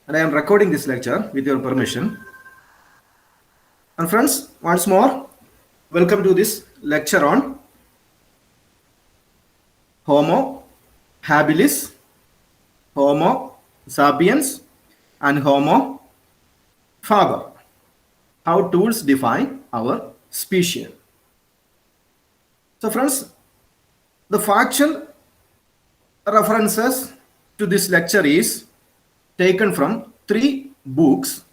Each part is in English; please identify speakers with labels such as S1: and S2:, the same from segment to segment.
S1: and I am recording this lecture with your permission. And friends, once more, welcome to this lecture on Homo habilis, Homo sapiens, and Homo faber. How tools define our species. So friends, the factual references to this lecture is taken from three books.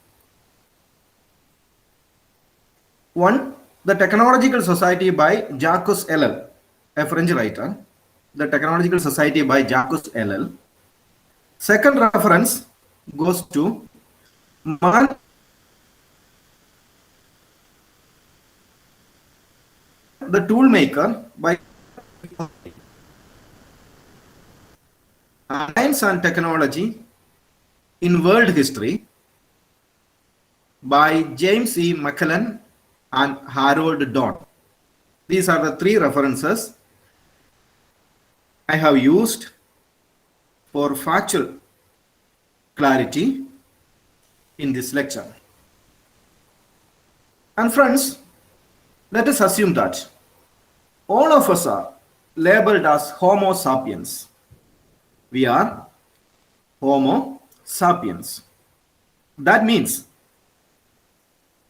S1: One, The Technological Society by Jacques Ellul, a French writer. The Technological Society by Jacques Ellul. Second reference goes to Man the Toolmaker by Science and Technology in World History by James E. McClellan and Harold Dodd. These are the three references I have used for factual clarity in this lecture. And friends, let us assume that all of us are labeled as Homo sapiens. We are Homo sapiens. That means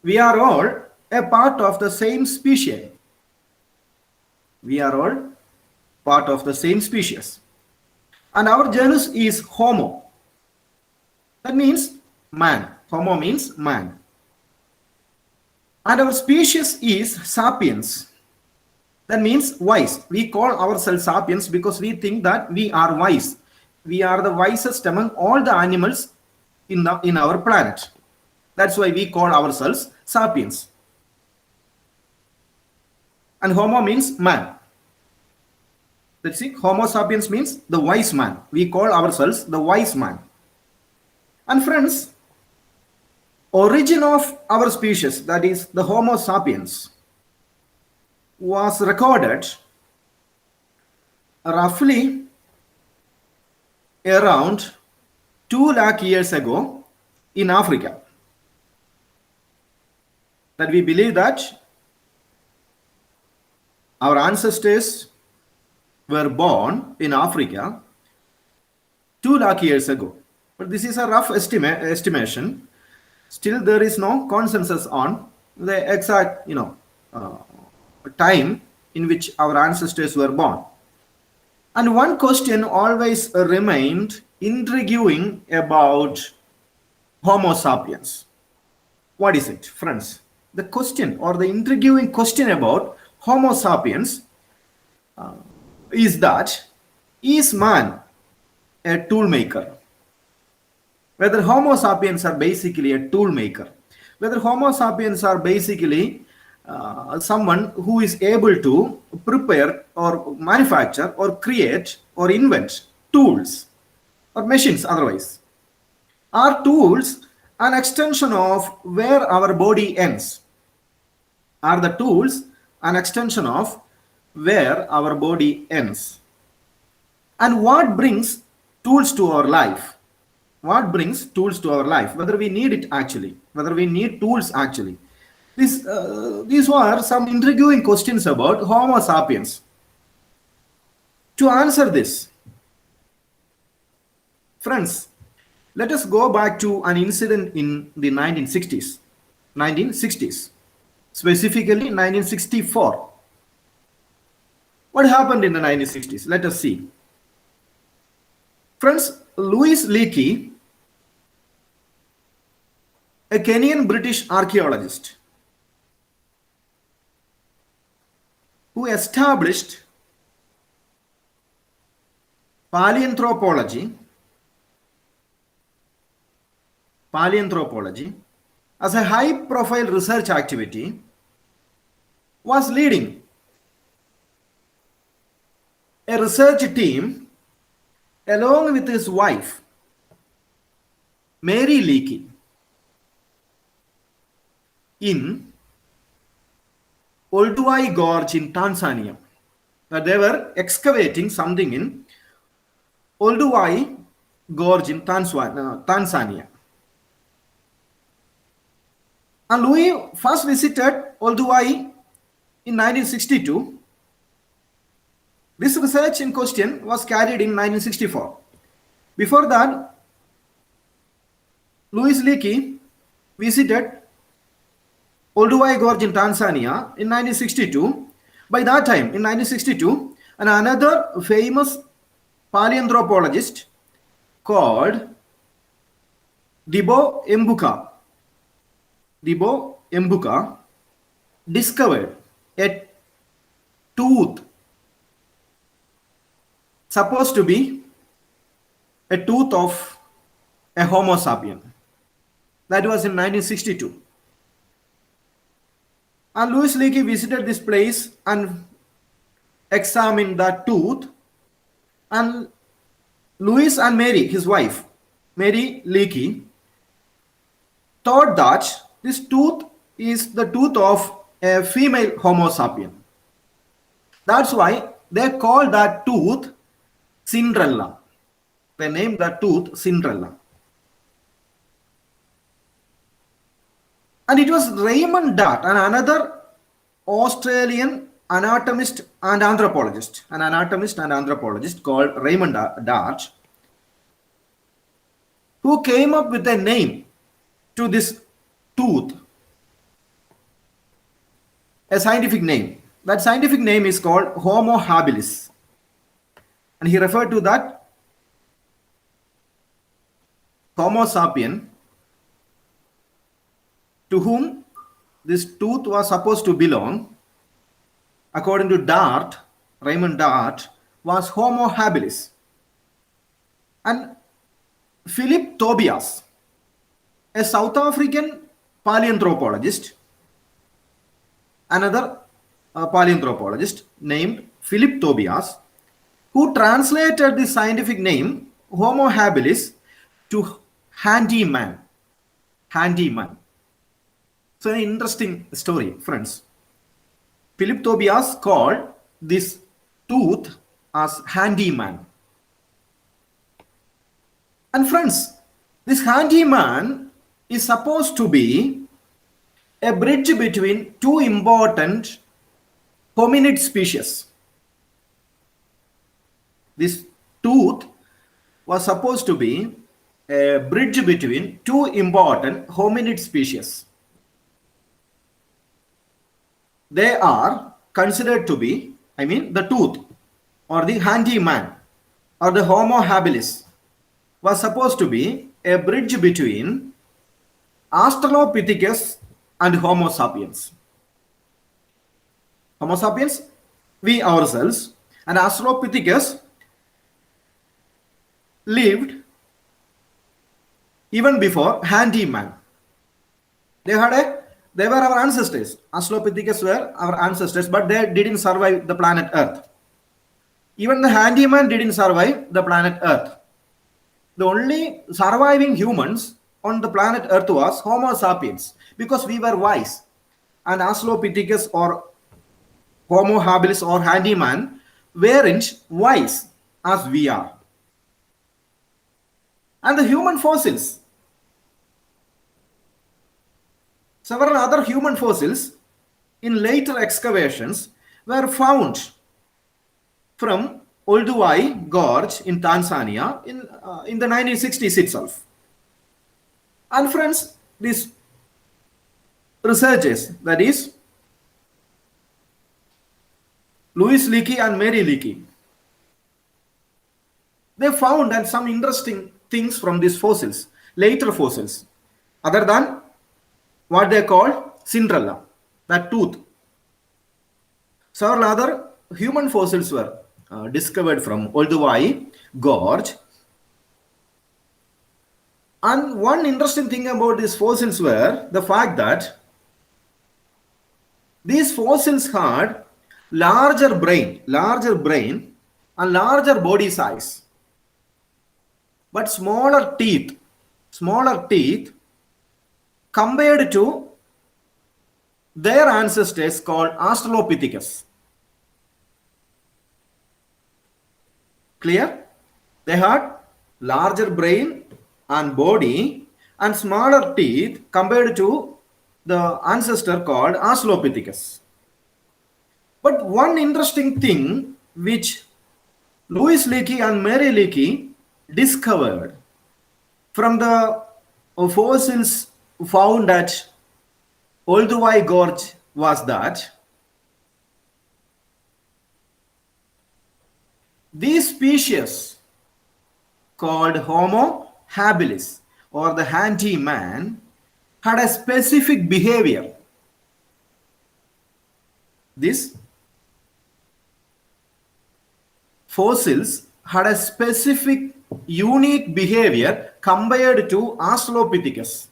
S1: we are all a part of the same species. We are all part of the same species. And our genus is Homo. That means man. Homo means man. And our species is sapiens. That means wise. We call ourselves sapiens because we think that we are wise. We are the wisest among all the animals in our planet. That's why we call ourselves sapiens. And Homo means man. Let's see, Homo sapiens means the wise man. We call ourselves the wise man. And friends, origin of our species, that is the Homo sapiens, was recorded roughly around 2 lakh years ago in Africa. That we believe that our ancestors were born in Africa 2 lakh years ago. But this is a rough estimation. Still, there is no consensus on the exact, time in which our ancestors were born. And one question always remained intriguing about Homo sapiens. What is it, friends? The question or the intriguing question about Homo sapiens is that, is man a tool maker? Whether Homo sapiens are basically a tool maker, whether Homo sapiens are basically someone who is able to prepare or manufacture or create or invent tools or machines otherwise. Are tools an extension of where our body ends? Are the tools an extension of where our body ends? And what brings tools to our life? What brings tools to our life? Whether we need it actually, whether we need tools actually. These were some intriguing questions about Homo sapiens. To answer this, friends, let us go back to an incident in the 1960s, specifically 1964. What happened in the 1960s? Let us see. Friends, Louis Leakey, a Kenyan British archaeologist who established paleoanthropology as a high-profile research activity, was leading a research team along with his wife, Mary Leakey, in Olduvai Gorge in Tanzania. They were excavating something in Olduvai Gorge in Tanzania. And Louis first visited Olduvai in 1962. This research in question was carried in 1964. Before that, Louis Leakey visited Olduvai Gorge in Tanzania in 1962. By that time, in 1962, and another famous paleoanthropologist called Debo Embuka discovered a tooth supposed to be a tooth of a Homo sapien. That was in 1962. And Louis Leakey visited this place and examined that tooth. And Louis and Mary, his wife, Mary Leakey, thought that this tooth is the tooth of a female Homo sapien. That's why they call that tooth Cinderella. They named that tooth Cinderella. And it was Raymond Dart, another Australian anatomist and anthropologist, called Raymond Dart, who came up with a name to this tooth, a scientific name. That scientific name is called Homo habilis. And he referred to that Homo sapien to whom this tooth was supposed to belong, according to Dart, Raymond Dart, was Homo habilis. And Philip Tobias, a South African paleoanthropologist, another paleoanthropologist named Philip Tobias, who translated the scientific name Homo habilis to handyman. So an interesting story, friends. Philip Tobias called this tooth as handyman. And friends, this handyman is supposed to be a bridge between two important hominid species. This tooth was supposed to be a bridge between two important hominid species. They are considered to be, the tooth or the handyman or the Homo habilis was supposed to be a bridge between Australopithecus and Homo sapiens. Homo sapiens, we ourselves, and Australopithecus lived even before handyman. They were our ancestors. Australopithecus were our ancestors, but they didn't survive the planet Earth. Even the handyman didn't survive the planet Earth. The only surviving humans on the planet Earth was Homo sapiens, because we were wise. And Australopithecus or Homo habilis or handyman weren't wise as we are. And the human fossils, several other human fossils in later excavations were found from Olduvai Gorge in Tanzania in the 1960s itself. And friends, these researchers, that is Louis Leakey and Mary Leakey, they found and some interesting things from these fossils, later fossils, other than what they call Cinderella, that tooth. Several other human fossils were discovered from Olduvai Gorge. And one interesting thing about these fossils were the fact that these fossils had larger brain and larger body size, but smaller teeth compared to their ancestors called Australopithecus. Clear? They had larger brain and body and smaller teeth compared to the ancestor called Australopithecus. But one interesting thing which Louis Leakey and Mary Leakey discovered from the fossils found at Olduvai Gorge was that these species called Homo habilis or the handy man had a specific behavior. These fossils had a specific unique behavior compared to Australopithecus.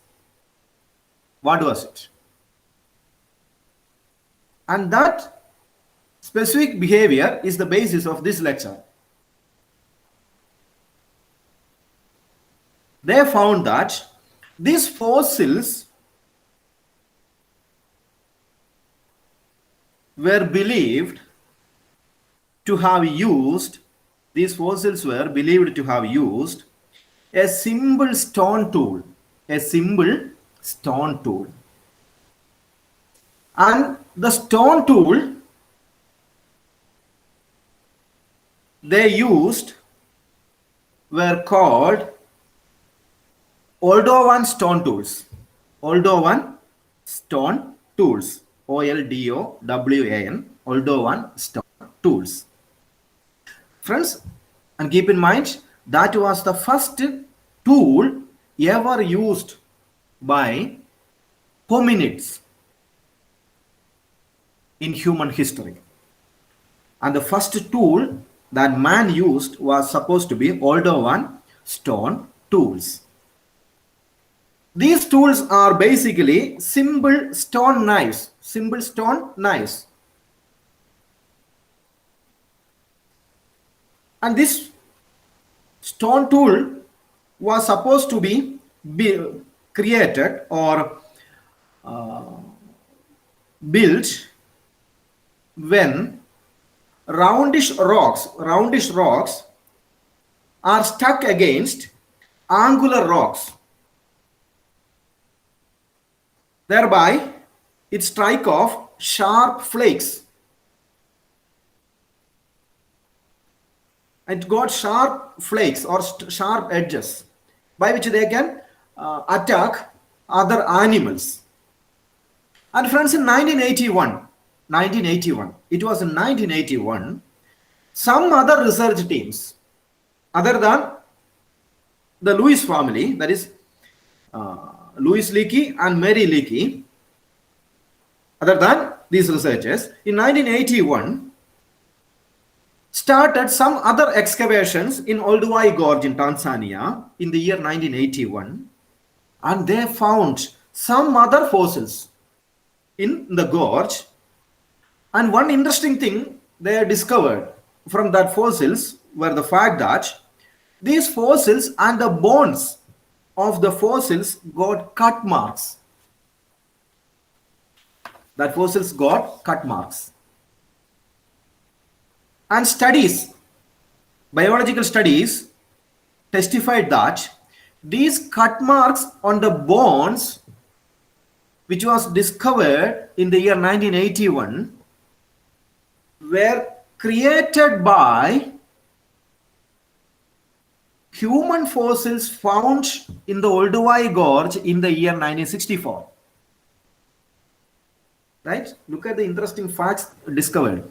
S1: What was it? And that specific behavior is the basis of this lecture. They found that these fossils were believed to have used, these fossils were believed to have used a simple stone tool, and the stone tool they used were called Oldowan stone tools. Oldowan stone tools. Oldowan, Oldowan stone tools. Friends, and keep in mind that was the first tool ever used by hominids in human history. And the first tool that man used was supposed to be Oldowan stone tools. These tools are basically simple stone knives. And this stone tool was supposed to be created or built when roundish rocks are stuck against angular rocks. Thereby, it strike off sharp flakes. It got sharp flakes or sharp edges by which they can attack other animals. And friends, in 1981, it was in 1981, some other research teams, other than the Lewis family, that is Louis Leakey and Mary Leakey, other than these researchers, in 1981, started some other excavations in Olduvai Gorge in Tanzania in the year 1981, and they found some other fossils in the gorge. And one interesting thing they discovered from that fossils were the fact that these fossils and the bones of the fossils got cut marks. That fossils got cut marks. And biological studies testified that these cut marks on the bones, which was discovered in the year 1981, were created by human fossils found in the Olduvai Gorge in the year 1964. Right? Look at the interesting facts discovered.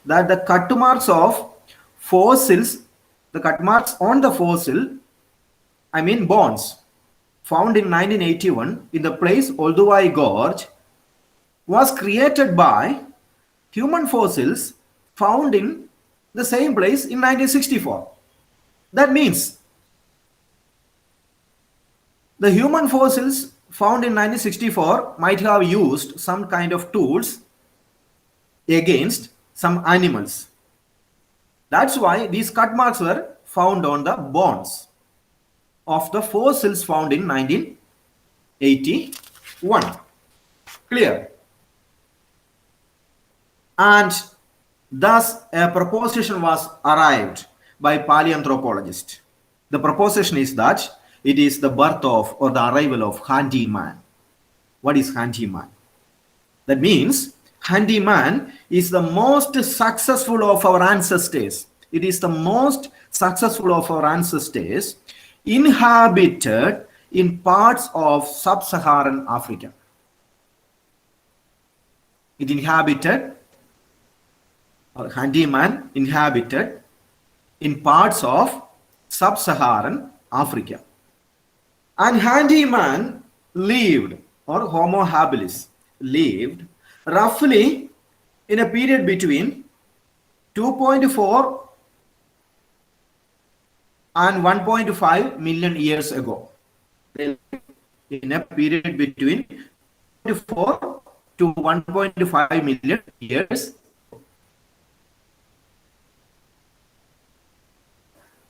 S1: That the cut marks of fossils, the cut marks on the fossil, bones, found in 1981 in the place Olduvai Gorge, was created by human fossils found in the same place in 1964. That means the human fossils found in 1964 might have used some kind of tools against some animals. That's why these cut marks were found on the bones of the fossils found in 1981. Clear? And thus a proposition was arrived by paleoanthropologists. The proposition is that it is the birth of or the arrival of handy man. What is handyman? That means handyman is the most successful of our ancestors. It is the most successful of our ancestors inhabited in parts of sub-Saharan Africa. It inhabited, or handyman inhabited in parts of sub-Saharan Africa. And handyman lived, or Homo habilis lived, roughly in a period between 2.4 and 1.5 million years ago. In a period between 4 to 1.5 million years.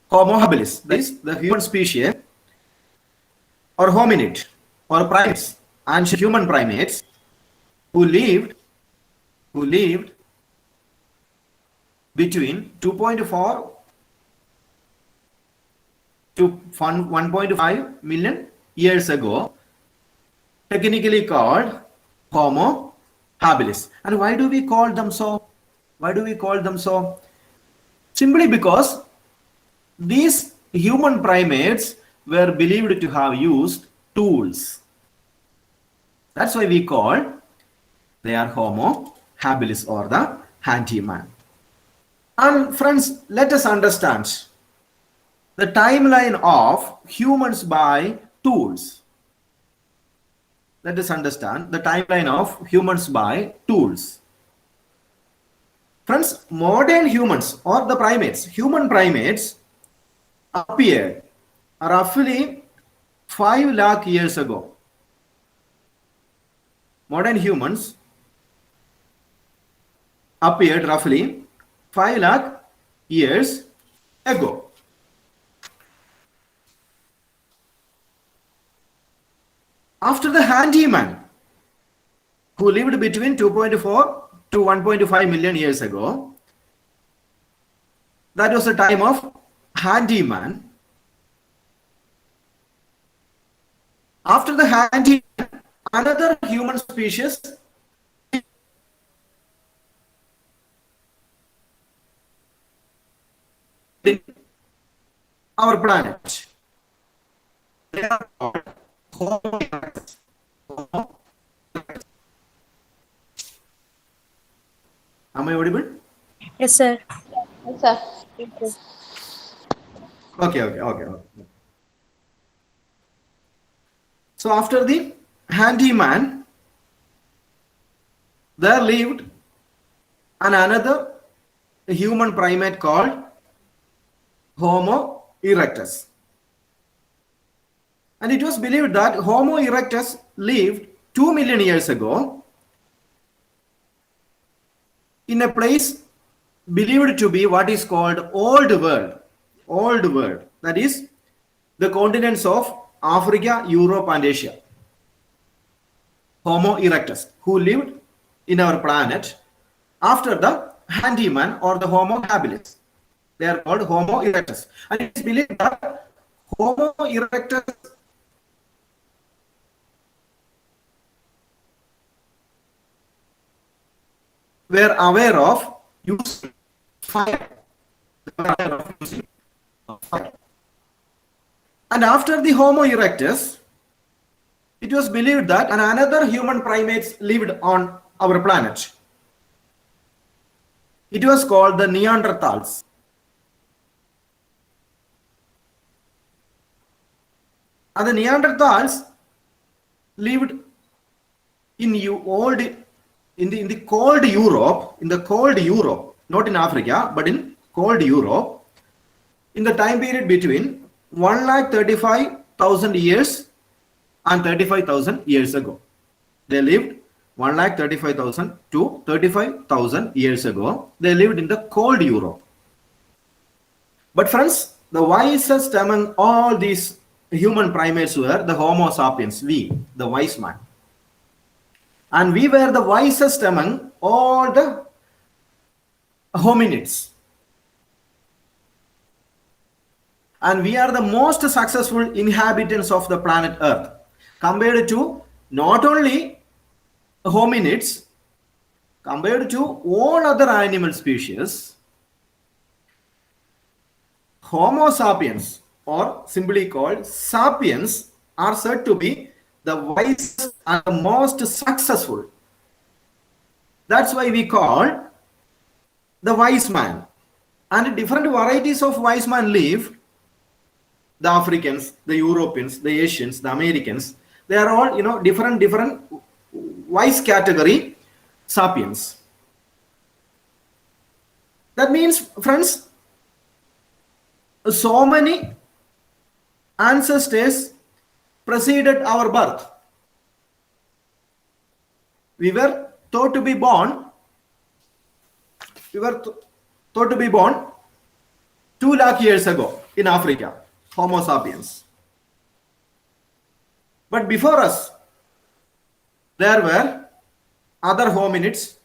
S1: Homo habilis, that is the human species, or hominid, or primates, ancient human primates who lived between 2.4 to 1.5 million years ago, technically called Homo habilis. And why do we call them so? Why do we call them so? Simply because these human primates were believed to have used tools. That's why we call they are Homo habilis, or the handyman. And friends, let us understand the timeline of humans by tools. Let us understand the timeline of humans by tools. Friends, modern humans, or the primates, human primates, appeared roughly 5 lakh years ago. Modern humans appeared roughly 5 lakh years ago. After the handyman, who lived between 2.4 to 1.5 million years ago, that was the time of handyman. After the handyman, another human species in our planet. They are called Homo erectus. Am I audible?
S2: Yes, sir.
S3: Yes, sir.
S1: Okay. So after the handyman, there lived another human primate called Homo erectus. And it was believed that Homo erectus lived 2 million years ago in a place believed to be what is called Old World. Old World. That is the continents of Africa, Europe, and Asia. Homo erectus, who lived in our planet after the handyman, or the Homo habilis. They are called Homo erectus. And it is believed that Homo erectus were aware of using fire. And after the Homo erectus, it was believed that another human primates lived on our planet. It was called the Neanderthals. And the Neanderthals lived in the cold Europe, not in Africa, but in cold Europe, in the time period between 1,35,000 years and 35,000 years ago. They lived 1,35,000 to 35,000 years ago. They lived in the cold Europe. But friends, the wisest among all these human primates were the Homo sapiens, we, the wise man. And we were the wisest among all the hominids. And we are the most successful inhabitants of the planet Earth, compared to not only hominids, compared to all other animal species, Homo sapiens, or simply called sapiens, are said to be the wisest and the most successful. That's why we call the wise man. And different varieties of wise man live. The Africans, the Europeans, the Asians, the Americans, they are all, different wise category sapiens. That means, friends, so many ancestors preceded our birth. We were thought to be born. We were thought to be born 2 lakh years ago in Africa, Homo sapiens. But before us, there were other hominids,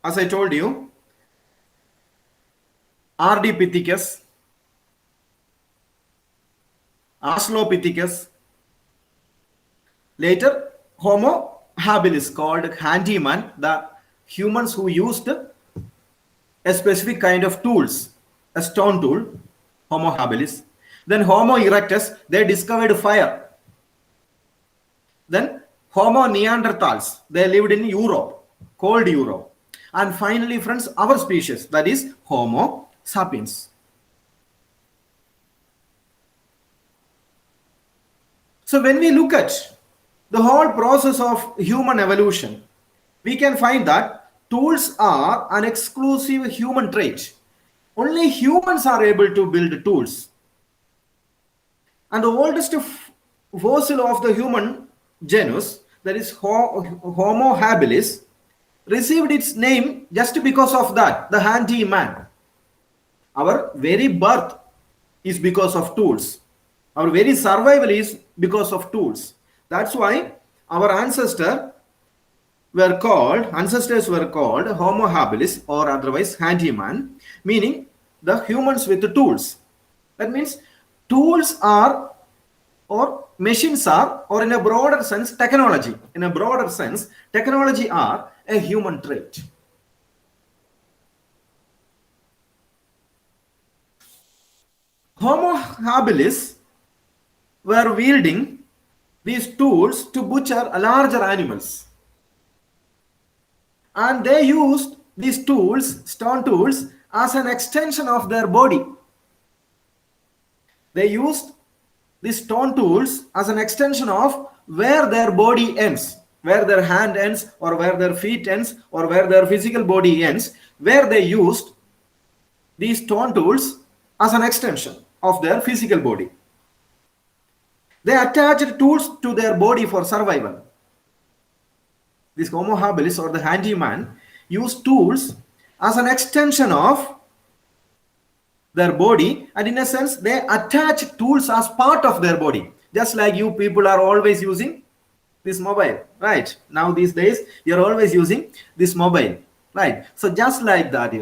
S1: as I told you, Ardipithecus, Australopithecus, later Homo habilis, called handyman, the humans who used a specific kind of tools, a stone tool, Homo habilis. Then Homo erectus, they discovered fire. Then Homo neanderthals, they lived in Europe, cold Europe. And finally, friends, our species, that is Homo sapiens. So when we look at the whole process of human evolution, we can find that tools are an exclusive human trait. Only humans are able to build tools. And the oldest fossil of the human genus, that is Homo habilis, received its name just because of that, the handy man. Our very birth is because of tools. Our very survival is because of tools. That's why our ancestors were called Homo habilis, or otherwise handyman, meaning the humans with the tools. That means tools are, or machines are, or in a broader sense, technology. In a broader sense, technology are a human trait. Homo habilis were wielding these tools to butcher larger animals. And they used these tools, stone tools, as an extension of their body. They used these stone tools as an extension of where their body ends, where their hand ends, or where their feet ends, or where their physical body ends, where they used these stone tools as an extension of their physical body. They attached tools to their body for survival. This Homo habilis, or the handyman, used tools as an extension of their body, and in a sense they attach tools as part of their body. Just like you people are always using this mobile, right? Now these days you're always using this mobile, right? So just like that,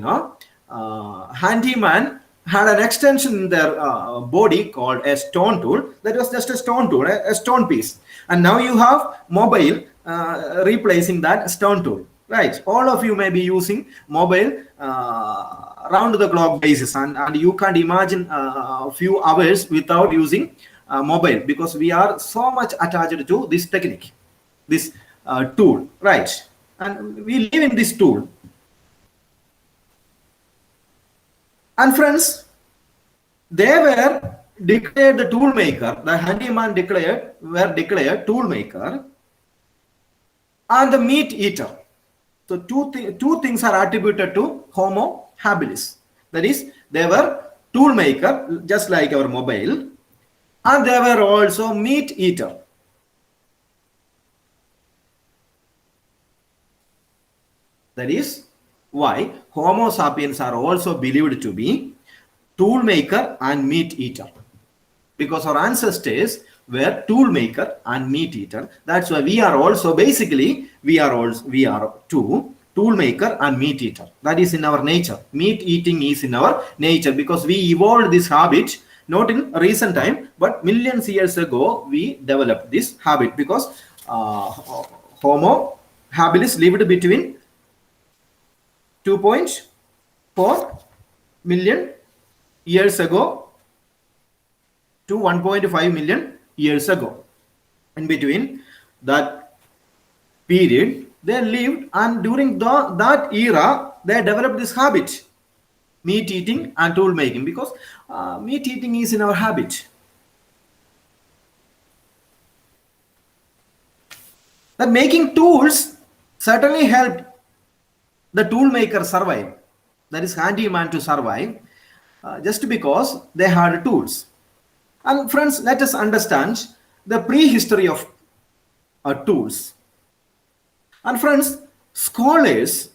S1: handyman had an extension in their body called a stone tool. That was just a stone tool, a stone piece. And now you have mobile replacing that stone tool, right? All of you may be using mobile round the clock basis, and you can't imagine a few hours without using mobile, because we are so much attached to this technique, this tool, right? And we live in this tool. And friends, they were declared the tool maker, the handyman were declared tool maker and the meat eater. So two things are attributed to Homo habilis. That is, they were tool maker, just like our mobile, and they were also meat eater. That is why Homo sapiens are also believed to be tool maker and meat eater, because our ancestors were tool maker and meat eater. That's why we are also basically we are two, tool maker and meat eater. That is in our nature. Meat eating is in our nature, because we evolved this habit not in recent time, but millions of years ago we developed this habit, because Homo habilis lived between 2.4 million years ago to 1.5 million years ago. In between that period, they lived, and during that era, they developed this habit, meat eating and tool making, because meat eating is in our habit. That making tools certainly helped the tool maker survive, that is handyman to survive, just because they had tools. And friends, let us understand the prehistory of tools. And friends, scholars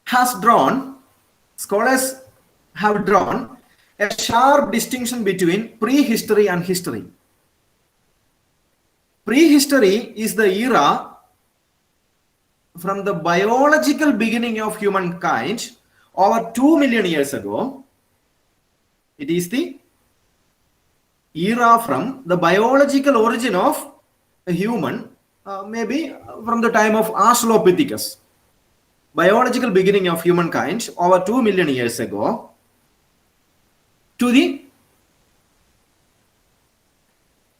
S1: have drawn a sharp distinction between prehistory and history. Prehistory is the era from the biological beginning of humankind over 2 million years ago. It is the era from the biological origin of a human, maybe from the time of Australopithecus. Biological beginning of humankind over 2 million years ago to the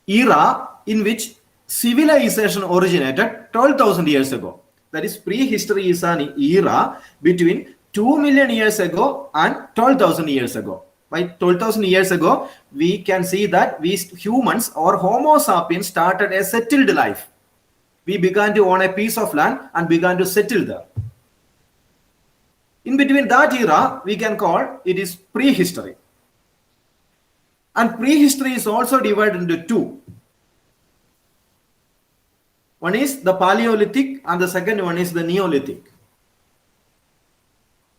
S1: era in which civilization originated 12,000 years ago. That is, prehistory is an era between 2 million years ago and 12,000 years ago. By 12,000 years ago, we can see that we humans or Homo sapiens started a settled life. We began to own a piece of land and began to settle there. In between that era, we can call it is prehistory. And prehistory is also divided into two. One is the Paleolithic and the second one is the Neolithic.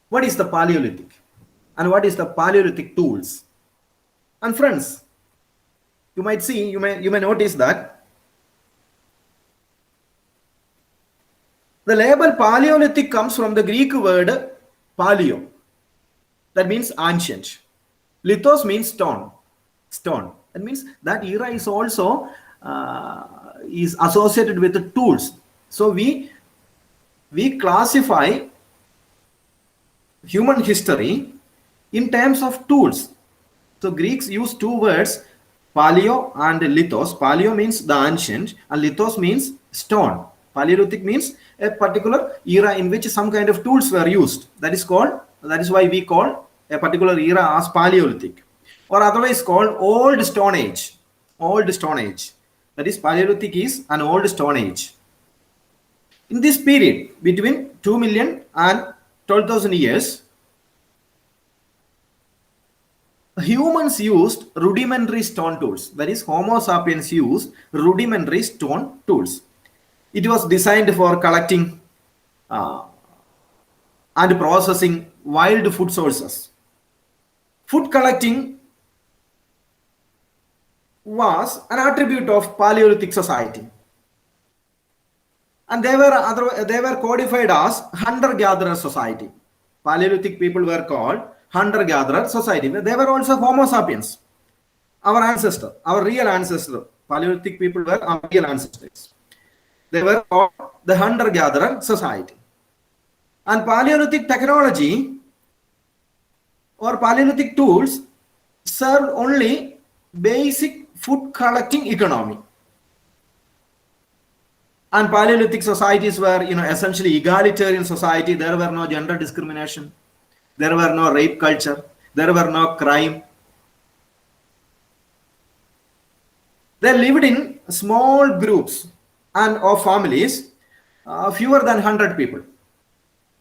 S1: What is the Paleolithic? And what is the Paleolithic tools? And friends, you might see, you may notice that the label Paleolithic comes from the Greek word paleo. That means ancient. Lithos means stone. That means that era is also is associated with the tools. So we classify human history in terms of tools. So Greeks use two words, paleo and lithos. Paleo means the ancient and lithos means stone. Paleolithic means a particular era in which some kind of tools were used. That is why we call a particular era as Paleolithic, or otherwise called Old Stone Age. Old Stone Age. That is, Paleolithic is an Old Stone Age. In this period, between 2 million and 12,000 years, humans used rudimentary stone tools. That is, Homo sapiens used rudimentary stone tools. It was designed for collecting and processing wild food sources. Food collecting was an attribute of Paleolithic society, and they were codified as hunter-gatherer society. Paleolithic people were called hunter-gatherer society. They were also Homo sapiens, our real ancestor. Paleolithic people were our real ancestors. They were called the hunter-gatherer society. And Paleolithic technology or Paleolithic tools served only basic food collecting economy. And Paleolithic societies were, essentially egalitarian society. There were no gender discrimination. There were no rape culture. There were no crime. They lived in small groups and of families, fewer than 100 people.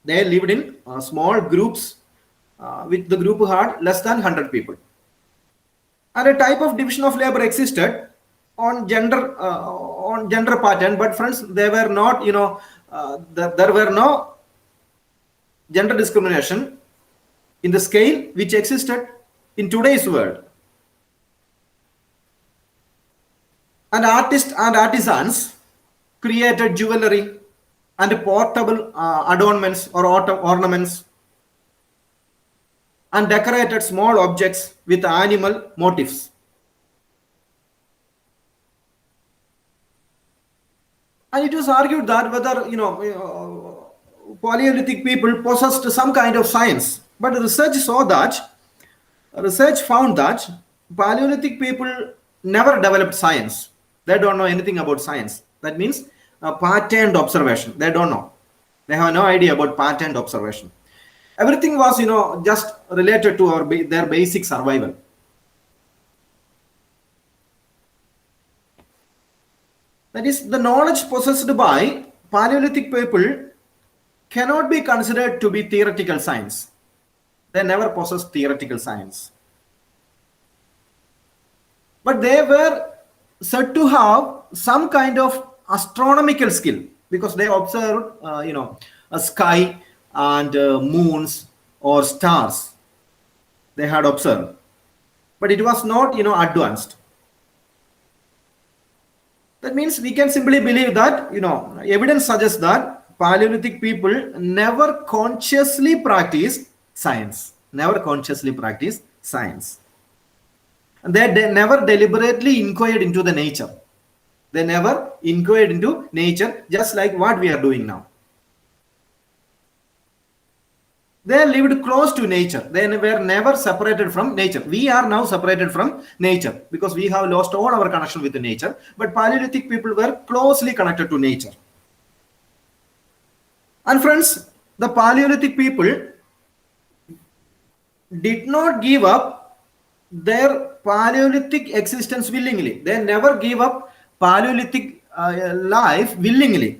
S1: They lived in small groups, with the group had less than 100 people. And a type of division of labor existed on gender pattern, but friends, they were not, there were no gender discrimination in the scale which existed in today's world. And artists and artisans created jewelry and portable adornments or ornaments, and decorated small objects with animal motifs. And it was argued that whether, Paleolithic people possessed some kind of science. But research found that Paleolithic people never developed science. They don't know anything about science. That means patterned observation. They don't know. They have no idea about patterned observation. Everything was, just related to their basic survival. That is, the knowledge possessed by Paleolithic people cannot be considered to be theoretical science. They never possessed theoretical science. But they were said to have some kind of astronomical skill because they observed, a sky and moons or stars. They had observed, but it was not, advanced. That means we can simply believe that, evidence suggests that Paleolithic people never consciously practiced science. Never consciously practiced science. And they never deliberately inquired into the nature. They never inquired into nature, just like what we are doing now. They lived close to nature. They were never separated from nature. We are now separated from nature because we have lost all our connection with nature. But Paleolithic people were closely connected to nature. And friends, the Paleolithic people did not give up their Paleolithic existence willingly. They never gave up Paleolithic life willingly.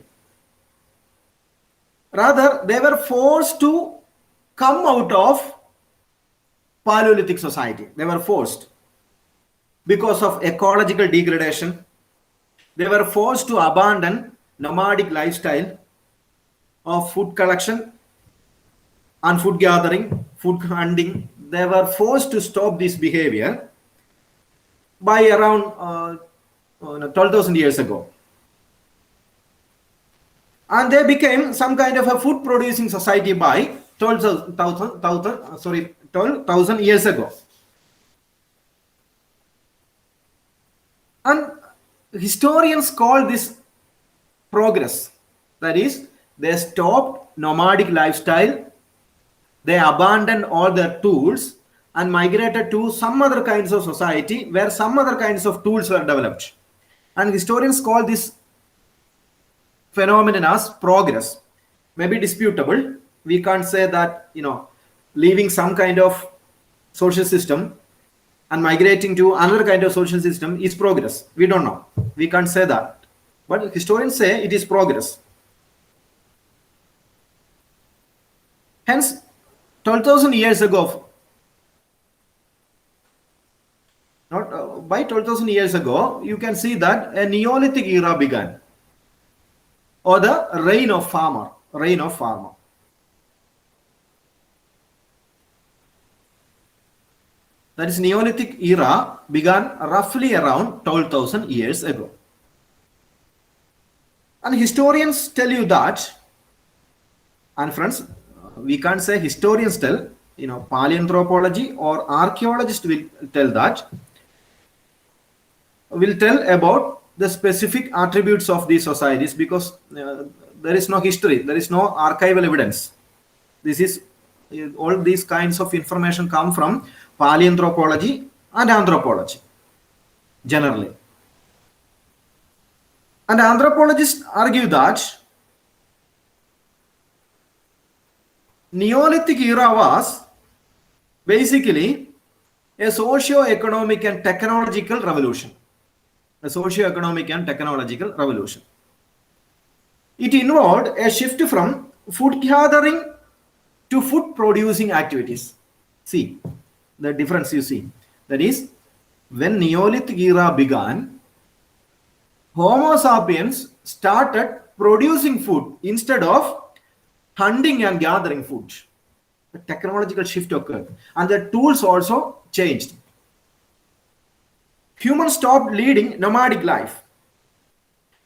S1: Rather, they were forced to come out of Paleolithic society. They were forced because of ecological degradation. They were forced to abandon nomadic lifestyle of food collection and food gathering, food hunting. They were forced to stop this behavior by around 12,000 years ago. And they became some kind of a food producing society by 12,000 years ago. And historians call this progress. That is, they stopped nomadic lifestyle, they abandoned all their tools and migrated to some other kinds of society where some other kinds of tools were developed. And historians call this phenomenon as progress. Maybe disputable. We can't say that, leaving some kind of social system and migrating to another kind of social system is progress. We don't know. We can't say that. But historians say it is progress. Hence, 12,000 years ago, by 12,000 years ago, you can see that a Neolithic era began, or the reign of farmer. That is, Neolithic era began roughly around 12,000 years ago. And historians tell you that, and friends, we can't say historians tell, paleoanthropology or archaeologists will tell about the specific attributes of these societies because there is no history, there is no archival evidence. All these kinds of information come from paleoanthropology and anthropology generally. And anthropologists argue that Neolithic era was basically a socio-economic and technological revolution. A socio-economic and technological revolution. It involved a shift from food gathering to food producing activities. See the difference you see. That is, when Neolithic era began, Homo sapiens started producing food instead of hunting and gathering food. A technological shift occurred and the tools also changed. Humans stopped leading nomadic life.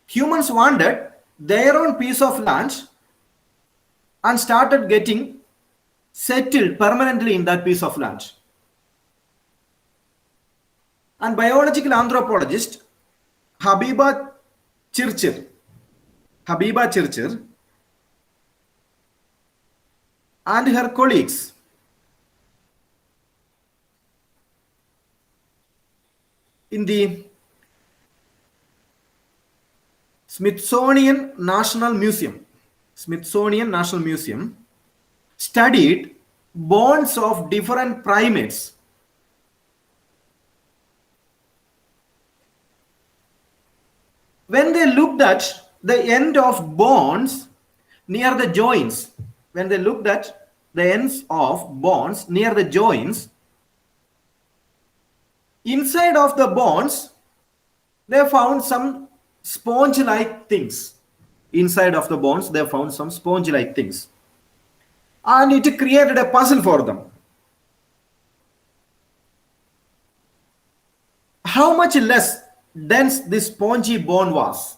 S1: Humans wanted their own piece of land and started getting settled permanently in that piece of land. And biological anthropologist Habiba Chirchir Habiba Chirchir, and her colleagues in the Smithsonian National Museum studied bones of different primates. When they looked at the end of bones near the joints, when they looked at the ends of bones near the joints, inside of the bones, they found some sponge-like things. Inside of the bones, they found some sponge-like things. And it created a puzzle for them. How much less dense this spongy bone was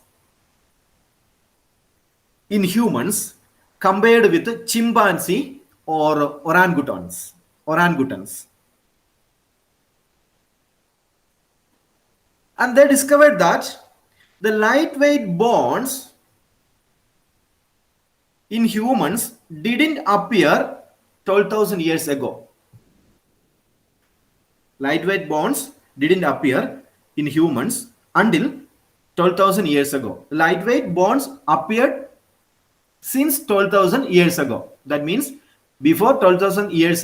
S1: in humans compared with chimpanzee or orangutans. And they discovered that the lightweight bones in humans didn't appear 12,000 years ago. Lightweight bones didn't appear in humans until 12,000 years ago. Lightweight bones appeared since 12,000 years ago. That means before 12,000 years,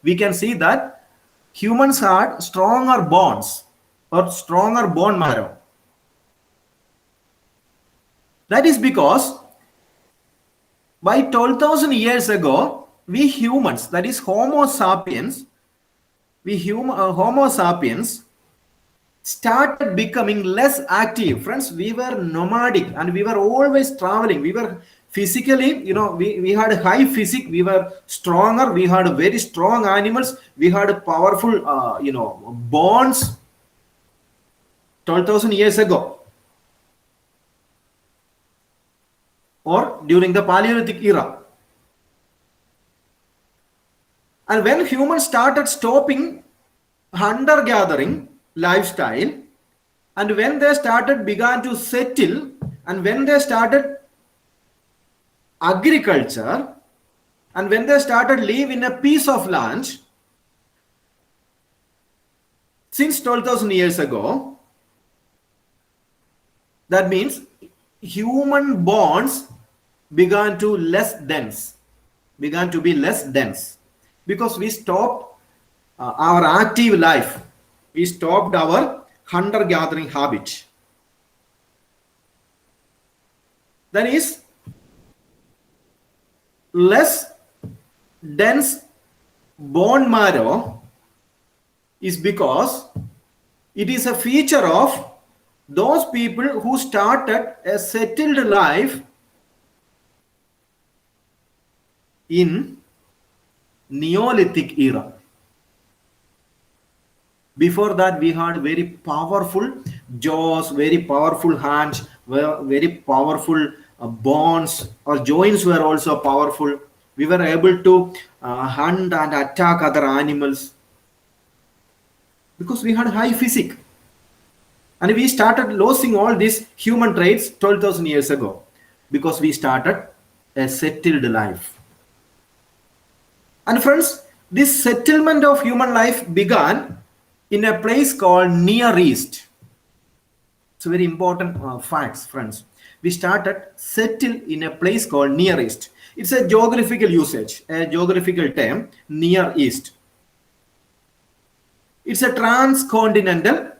S1: we can see that humans had stronger bones or stronger bone marrow. That is because by 12,000 years ago, we humans, that is Homo sapiens, Homo sapiens started becoming less active. Friends, we were nomadic and we were always traveling. We were physically, we had high physique, we were stronger, we had very strong animals, we had powerful, bones 12,000 years ago or during the Paleolithic era. And when humans started stopping hunter-gathering lifestyle, and when they began to settle, and when they started agriculture, and when they started live in a piece of land, since 12,000 years ago, that means human bonds began to be less dense because we stopped our active life. We stopped our hunter-gathering habit. That is, less dense bone marrow is because it is a feature of those people who started a settled life in Neolithic era. Before that, we had very powerful jaws, very powerful hands, very powerful bones. Our joints were also powerful. We were able to hunt and attack other animals because we had high physique. And we started losing all these human traits 12,000 years ago because we started a settled life. And friends, this settlement of human life began in a place called Near East. It's a very important facts, friends. We started settle in a place called Near East. It's a geographical usage, a geographical term, Near East. It's a transcontinental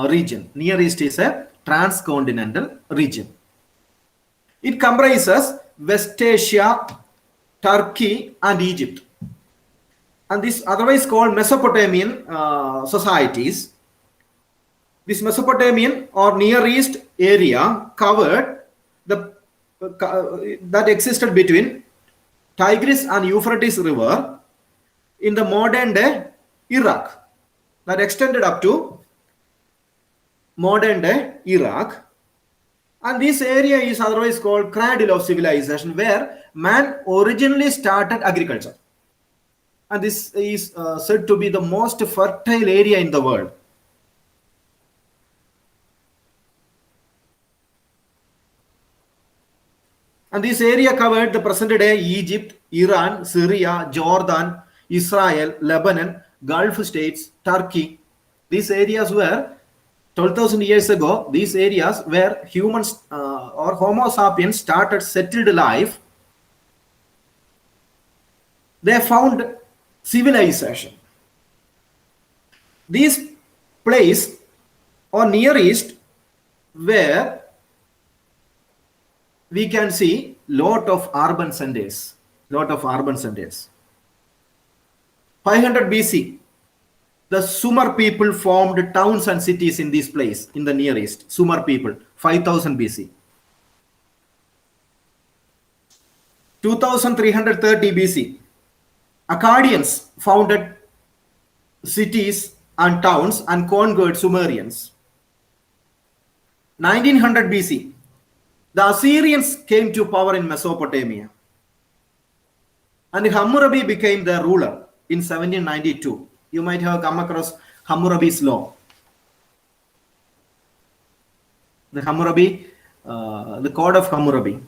S1: region. Near East is a transcontinental region. It comprises West Asia, Turkey, and Egypt. And this otherwise called Mesopotamian societies. This Mesopotamian or Near East area covered that existed between Tigris and Euphrates River in the modern day Iraq. That extended up to modern day Iraq. And this area is otherwise called cradle of civilization, where man originally started agriculture. And this is said to be the most fertile area in the world. And this area covered the present day Egypt, Iran, Syria, Jordan, Israel, Lebanon, Gulf states, Turkey. These areas were 12,000 years ago, these areas where humans or Homo sapiens started settled life. They found civilization. These place or Near East where we can see lot of urban centers. 500 BC, the Sumer people formed towns and cities in this place in the Near East. Sumer people, 5000 BC. 2330 BC, Akkadians founded cities and towns and conquered Sumerians. 1900 BC, the Assyrians came to power in Mesopotamia. And Hammurabi became their ruler in 1792. You might have come across Hammurabi's law. The Code of Hammurabi.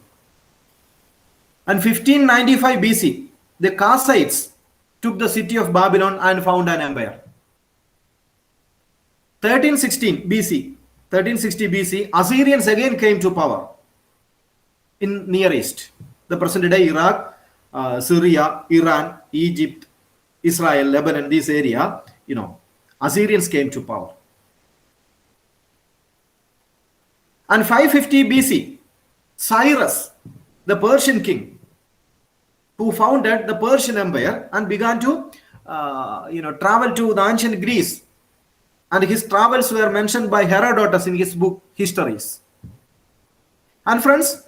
S1: And 1595 BC, the Kassites took the city of Babylon and founded an empire. 1360 BC, Assyrians again came to power in Near East, the present day Iraq, Syria, Iran, Egypt, Israel, Lebanon, this area, Assyrians came to power. And 550 BC, Cyrus, the Persian king, who founded the Persian Empire and began to, travel to the ancient Greece. And his travels were mentioned by Herodotus in his book Histories. And friends,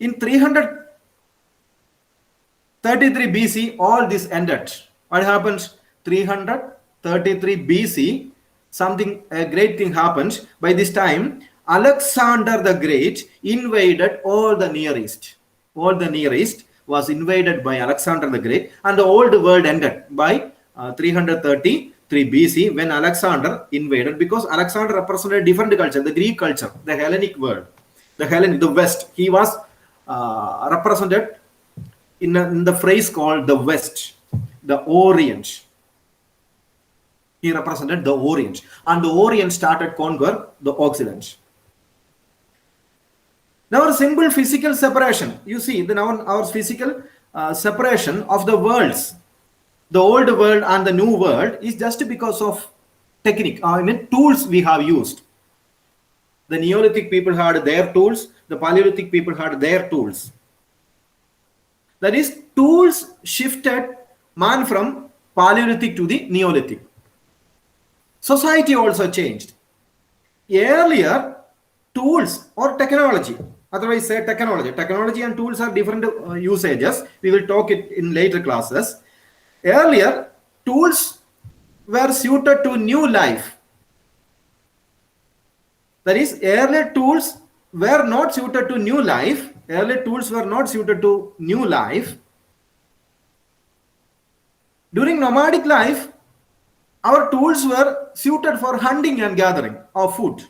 S1: in 333 BC, all this ended. What happened? 333 BC, a great thing happened. By this time, Alexander the Great invaded all the Near East. All the Near East was invaded by Alexander the Great, and the old world ended by 333 BC when Alexander invaded, because Alexander represented a different culture, the Greek culture, the Hellenic world, the West. He was represented in the phrase called the West, the Orient. He represented the Orient, and the Orient started conquer the Occident. Now, a simple physical separation. You see, our physical separation of the worlds, the old world and the new world, is just because of technique. Tools we have used. The Neolithic people had their tools. The Paleolithic people had their tools. That is, tools shifted man from Paleolithic to the Neolithic. Society also changed. Earlier, tools or technology, otherwise say technology and tools are different usages. We will talk it in later classes. Earlier, tools were suited to new life. That is, earlier tools were not suited to new life. During nomadic life, our tools were suited for hunting and gathering of food.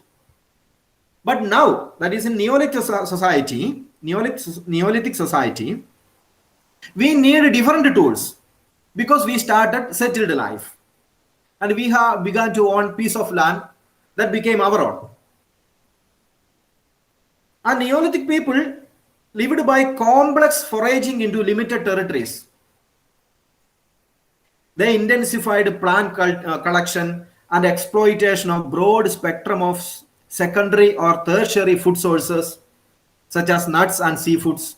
S1: But now, that is in Neolithic society, we need different tools because we started settled life. And we have begun to own piece of land that became our own. And Neolithic people lived by complex foraging into limited territories. They intensified plant collection and exploitation of broad spectrum of secondary or tertiary food sources, such as nuts and seafoods.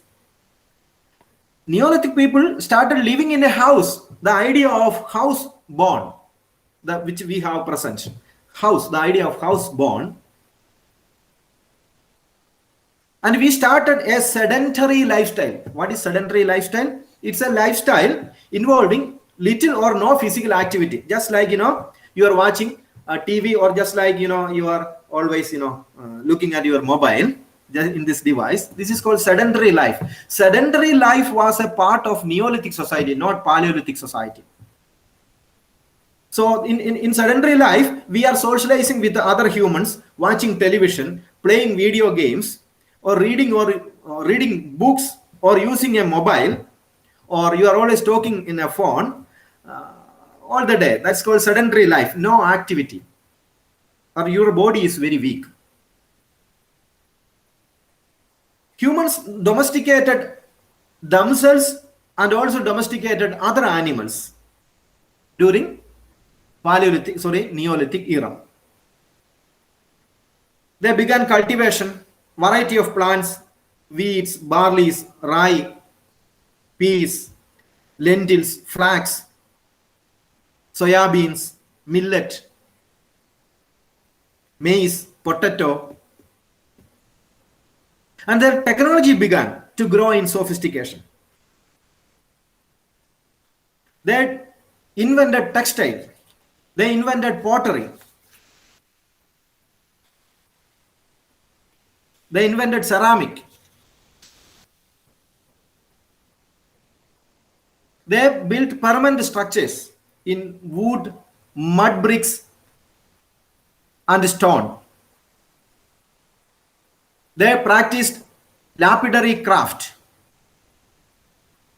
S1: Neolithic people started living in a house. The idea of house born, which we have present. The idea of house born. And we started a sedentary lifestyle. What is sedentary lifestyle? It's a lifestyle involving little or no physical activity. Just like, you are watching a TV, or just like, you are always, looking at your mobile in this device. This is called sedentary life. Sedentary life was a part of Neolithic society, not Paleolithic society. So in sedentary life, we are socializing with the other humans, watching television, playing video games, or reading or reading books or using a mobile, or you are always talking in a phone all the day. That's called sedentary life, no activity, or your body is very weak. Humans domesticated themselves and also domesticated other animals during Neolithic era. They began cultivation, variety of plants, wheats, barleys, rye, peas, lentils, flax, soya beans, millet, maize, potato. And their technology began to grow in sophistication. They invented textile. They invented pottery. They invented ceramic. They built permanent structures in wood, mud bricks, and stone. They practiced lapidary craft.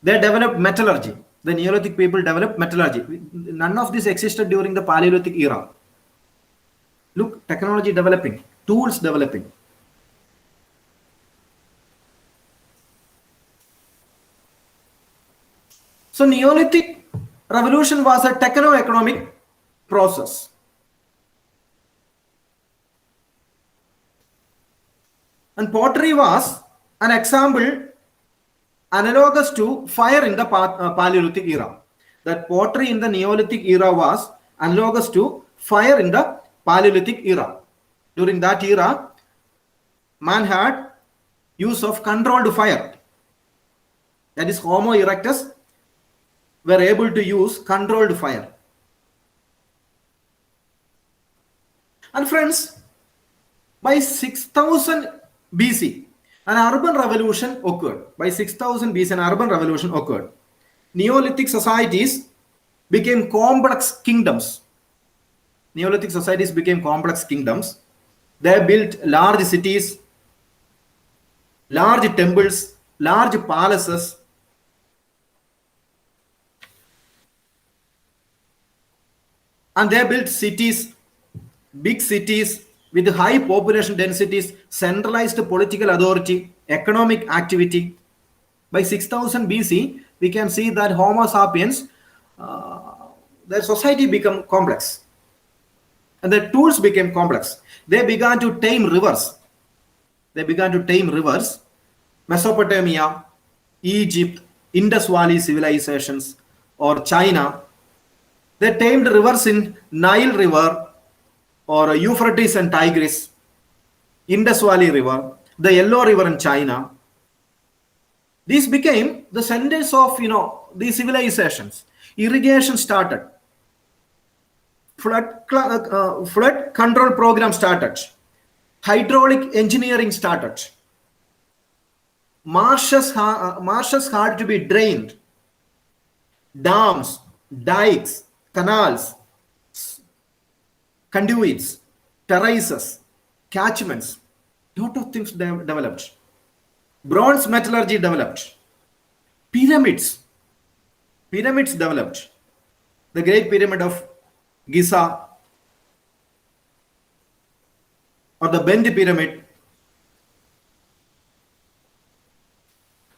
S1: They developed metallurgy. The Neolithic people developed metallurgy. None of this existed during the Paleolithic era. Look, technology developing, tools developing. So Neolithic revolution was a techno-economic process. And pottery was an example analogous to fire in the Paleolithic era. That pottery in the Neolithic era was analogous to fire in the Paleolithic era. During that era, man had use of controlled fire. That is, Homo erectus were able to use controlled fire. And friends, by 6000 BC, an urban revolution occurred. By 6000 BC, an urban revolution occurred. Neolithic societies became complex kingdoms. Neolithic societies became complex kingdoms. They built large cities, large temples, large palaces. And they built cities, big cities with high population densities, centralized political authority, economic activity. By 6000 BC, we can see that Homo sapiens, their society became complex. And their tools became complex. They began to tame rivers. Mesopotamia, Egypt, Indus Valley civilizations, or China. They tamed rivers in Nile River, or Euphrates and Tigris, Indus Valley River, the Yellow River in China. These became the centers of these civilizations. Irrigation started. Flood control program started. Hydraulic engineering started. Marshes had to be drained. Dams, dikes, canals, conduits, terraces, catchments, lot of things developed. Bronze metallurgy developed. Pyramids developed. The Great Pyramid of Giza, or the Bend Pyramid,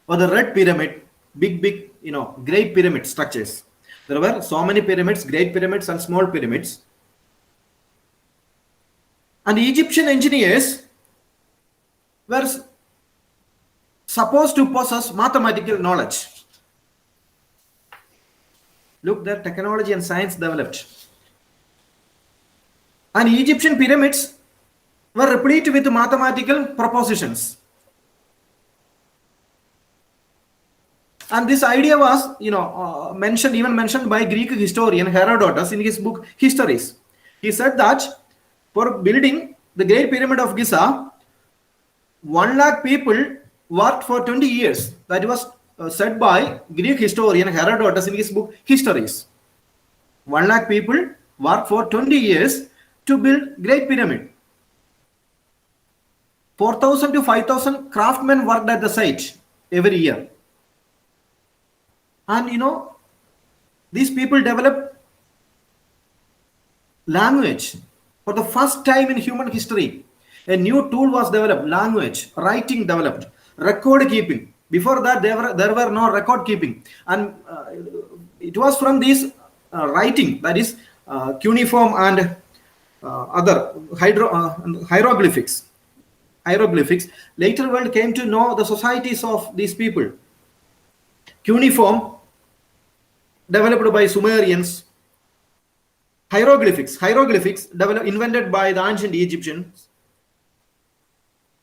S1: or the Red Pyramid, big, great pyramid structures. There were so many pyramids, great pyramids and small pyramids. And Egyptian engineers were supposed to possess mathematical knowledge. Look, their technology and science developed. And Egyptian pyramids were replete with mathematical propositions. And this idea was, mentioned by Greek historian Herodotus in his book Histories. He said that for building the Great Pyramid of Giza, 1 lakh people worked for 20 years. That was said by Greek historian Herodotus in his book Histories. 1 lakh people worked for 20 years to build Great Pyramid. 4,000 to 5,000 craftsmen worked at the site every year. And these people developed language for the first time in human history. A new tool was developed, language, writing developed, record keeping. Before that, there were no record keeping. And it was from this writing, that is cuneiform and other hieroglyphics. Later world came to know the societies of these people. Cuneiform, developed by Sumerians. Hieroglyphics invented by the ancient Egyptians.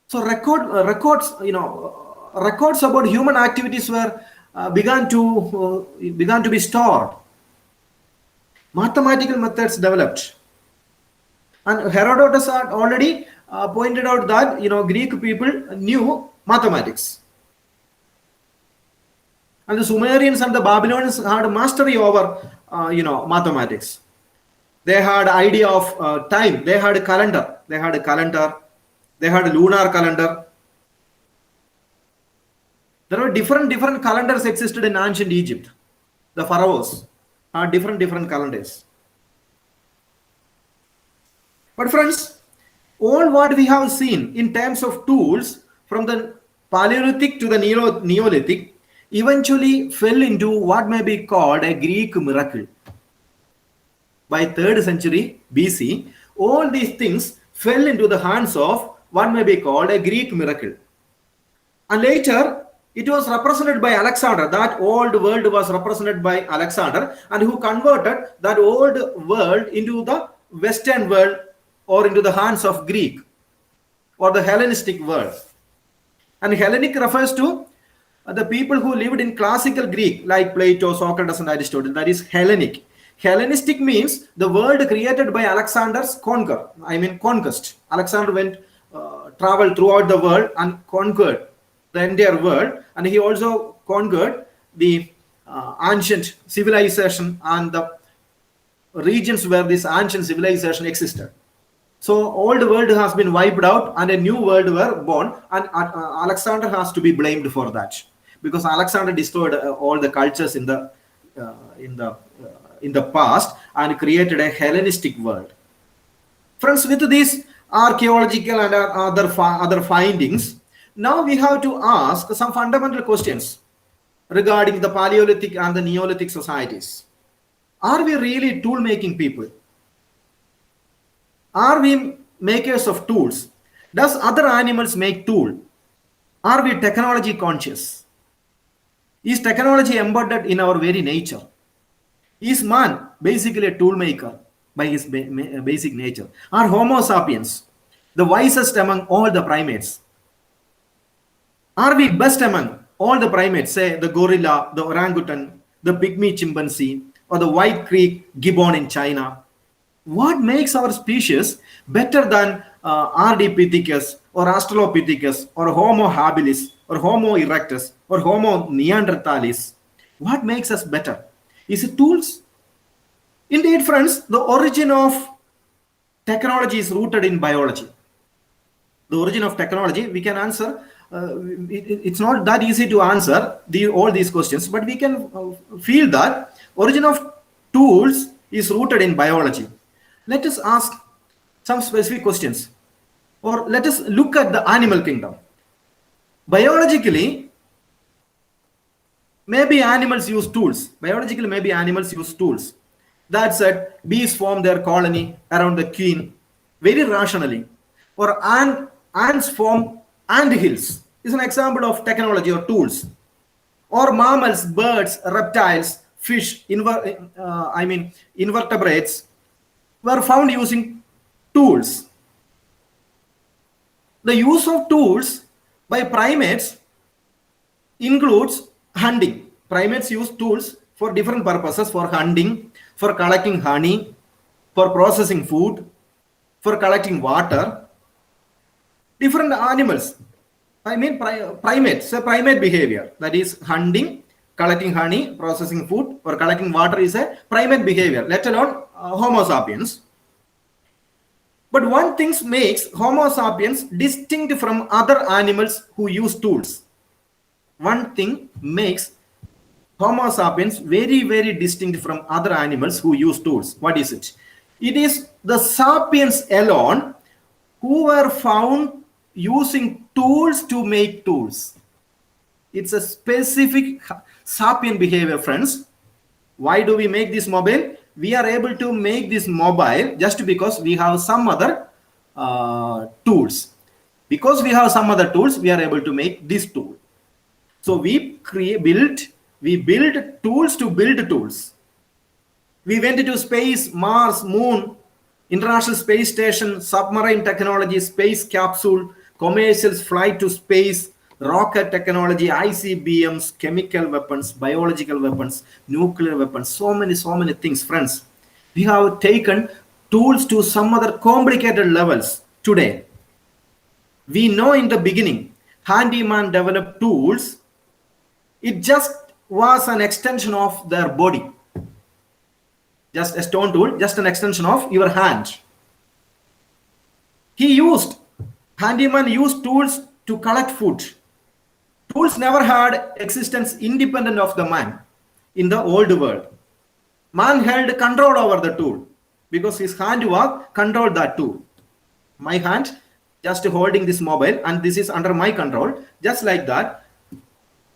S1: So records about human activities were began to be stored. Mathematical methods developed, and Herodotus had already pointed out that Greek people knew mathematics, and the Sumerians and the Babylonians had mastery over mathematics. They had idea of time. They had a calendar. They had a lunar calendar. There were different calendars existed in ancient Egypt. The pharaohs had different calendars. But friends, all what we have seen in terms of tools from the Paleolithic to the Neolithic eventually fell into what may be called a Greek miracle. By 3rd century BC, all these things fell into the hands of what may be called a Greek miracle. And later, it was represented by Alexander. That old world was represented by Alexander, and who converted that old world into the Western world, or into the hands of Greek, or the Hellenistic world. And Hellenic refers to the people who lived in classical Greek, like Plato, Socrates, and Aristotle. That is Hellenic. Hellenistic means the world created by Alexander's conquest. Alexander went, traveled throughout the world and conquered the entire world, and he also conquered the ancient civilization and the regions where this ancient civilization existed. So old world has been wiped out and a new world were born, and Alexander has to be blamed for that, because Alexander destroyed all the cultures in the past and created a Hellenistic world. Friends, with these archaeological and other findings, now we have to ask some fundamental questions regarding the Paleolithic and the Neolithic societies. Are we really tool-making people? Are we makers of tools? Does other animals make tool? Are we technology conscious? Is technology embedded in our very nature? Is man basically a tool maker by his basic nature? Are Homo sapiens the wisest among all the primates? Are we best among all the primates, say the gorilla, the orangutan, the pygmy chimpanzee, or the white creek gibbon in China? What makes our species better than Ardipithecus or Australopithecus or Homo habilis or Homo erectus or Homo neanderthalis? What makes us better? Is it tools? Indeed, friends, the origin of technology is rooted in biology. The origin of technology, we can answer. It's not that easy to answer all these questions, but we can feel that origin of tools is rooted in biology. Let us ask some specific questions, or let us look at the animal kingdom. Biologically, maybe animals use tools. That said, bees form their colony around the queen very rationally. Or ants form ant hills. Is an example of technology or tools. Or mammals, birds, reptiles, fish, invertebrates were found using tools. The use of tools by primates includes hunting. Primates use tools for different purposes: for hunting, for collecting honey, for processing food, for collecting water. Different animals, primates, so primate behavior, that is hunting, collecting honey, processing food, or collecting water is a primate behavior, let alone Homo sapiens. But one thing makes Homo sapiens distinct from other animals who use tools. One thing makes Homo sapiens very, very distinct from other animals who use tools. What is it? It is the sapiens alone who were found using tools to make tools. It's a specific sapien behavior, friends. Why do we make this mobile? We are able to make this mobile just because we have some other tools. Because we have some other tools, we are able to make this tool. So we build tools to build tools. We went to space, Mars, Moon, International Space Station, submarine technology, space capsule, commercial flight to space, rocket technology, ICBMs, chemical weapons, biological weapons, nuclear weapons, so many things, friends. We have taken tools to some other complicated levels today. We know in the beginning, handyman developed tools. It just was an extension of their body. Just a stone tool, just an extension of your hand. Handyman used tools to collect food. Tools never had existence independent of the man in the old world. Man held control over the tool because his handwork controlled that tool. My hand just holding this mobile and this is under my control. Just like that,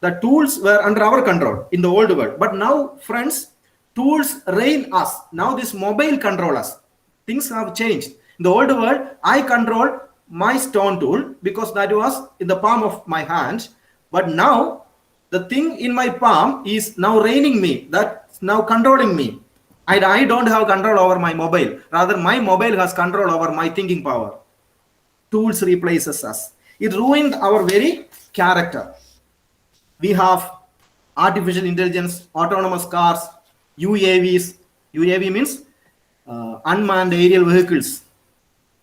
S1: the tools were under our control in the old world. But now, friends, tools reign us. Now this mobile control us. Things have changed. In the old world, I control my stone tool because that was in the palm of my hand. But now the thing in my palm is now reigning me. That's now controlling me. I don't have control over my mobile. Rather, my mobile has control over my thinking power. Tools replaces us. It ruined our very character. We have artificial intelligence, autonomous cars, UAVs. UAV means unmanned aerial vehicles.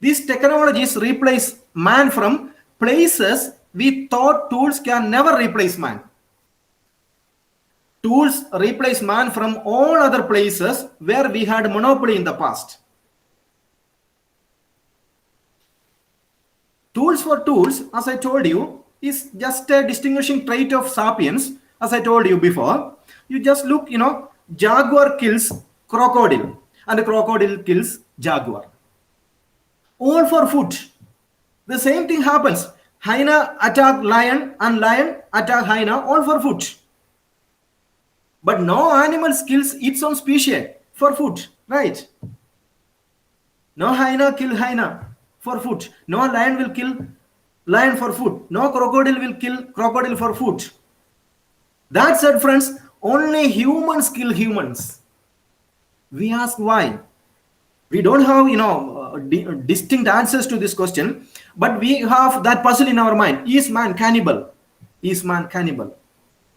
S1: These technologies replace man from places we thought tools can never replace man. Tools replace man from all other places where we had monopoly in the past. Tools for tools, as I told you, is just a distinguishing trait of sapiens. As I told you before, you just look, jaguar kills crocodile and crocodile kills jaguar. All for food. The same thing happens. Hyena attack lion and lion attack hyena, all for food. But no animal kills its own species for food, right? No hyena kill hyena for food. No lion will kill lion for food. No crocodile will kill crocodile for food. That said, friends, only humans kill humans. We ask why. We don't have, distinct answers to this question, but we have that puzzle in our mind. Is man cannibal? Is man cannibal?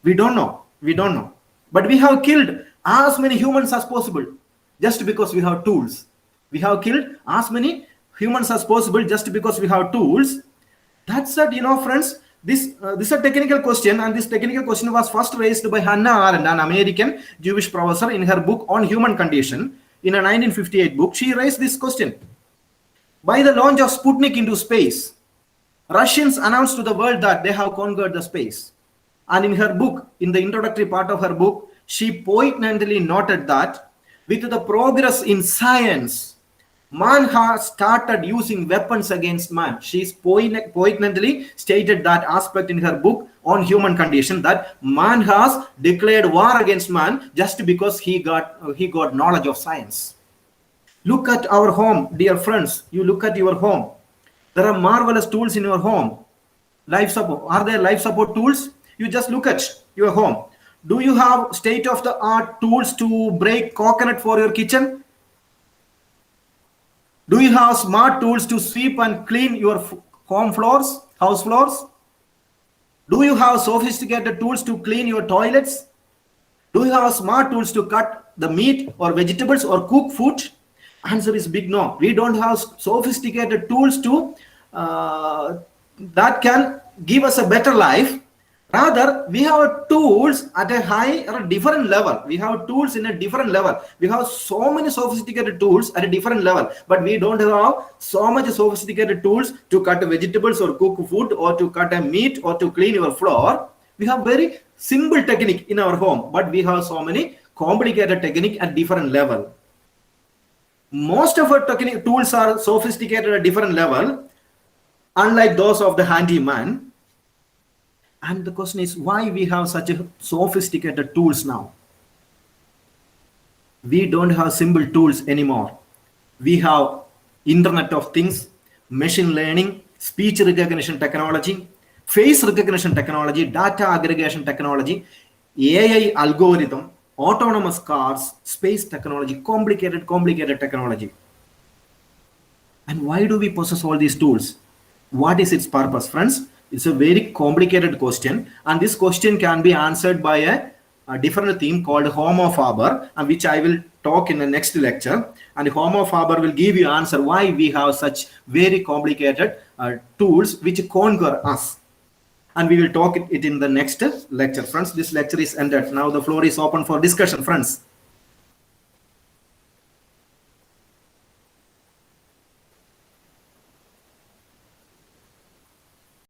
S1: We don't know. But we have killed as many humans as possible just because we have tools. We have killed as many humans as possible just because we have tools. That said, friends, this is a technical question, and this technical question was first raised by Hannah Arendt, an American Jewish professor, in her book On Human Condition. In a 1958 book, she raised this question. By the launch of Sputnik into space, Russians announced to the world that they have conquered the space. And in her book, in the introductory part of her book, she poignantly noted that with the progress in science, man has started using weapons against man. She poignantly stated that aspect in her book On Human Condition, that man has declared war against man just because he got knowledge of science. Look at our home, dear friends. You look at your home. There are marvelous tools in your home. Life support. Are there life support tools? You just look at your home. Do you have state-of-the-art tools to break coconut for your kitchen? Do you have smart tools to sweep and clean your home floors, house floors? Do you have sophisticated tools to clean your toilets? Do you have smart tools to cut the meat or vegetables or cook food? Answer is big no. We don't have sophisticated tools to that can give us a better life. Rather, we have tools at a high or a different level. We have tools in a different level. We have so many sophisticated tools at a different level, but we don't have so much sophisticated tools to cut vegetables or cook food or to cut a meat or to clean your floor. We have very simple technique in our home, but we have so many complicated technique at different level. Most of our technique tools are sophisticated at a different level, unlike those of the handyman. And the question is, why we have such a sophisticated tools now? We don't have simple tools anymore. We have Internet of Things, machine learning, speech recognition technology, face recognition technology, data aggregation technology, AI algorithm, autonomous cars, space technology, complicated technology. And why do we possess all these tools? What is its purpose, friends? It's a very complicated question, and this question can be answered by a different theme called Homo Faber, and which I will talk in the next lecture. And Homo Faber will give you answer why we have such very complicated tools which conquer us. And we will talk it in the next lecture. Friends, this lecture is ended. Now the floor is open for discussion, friends.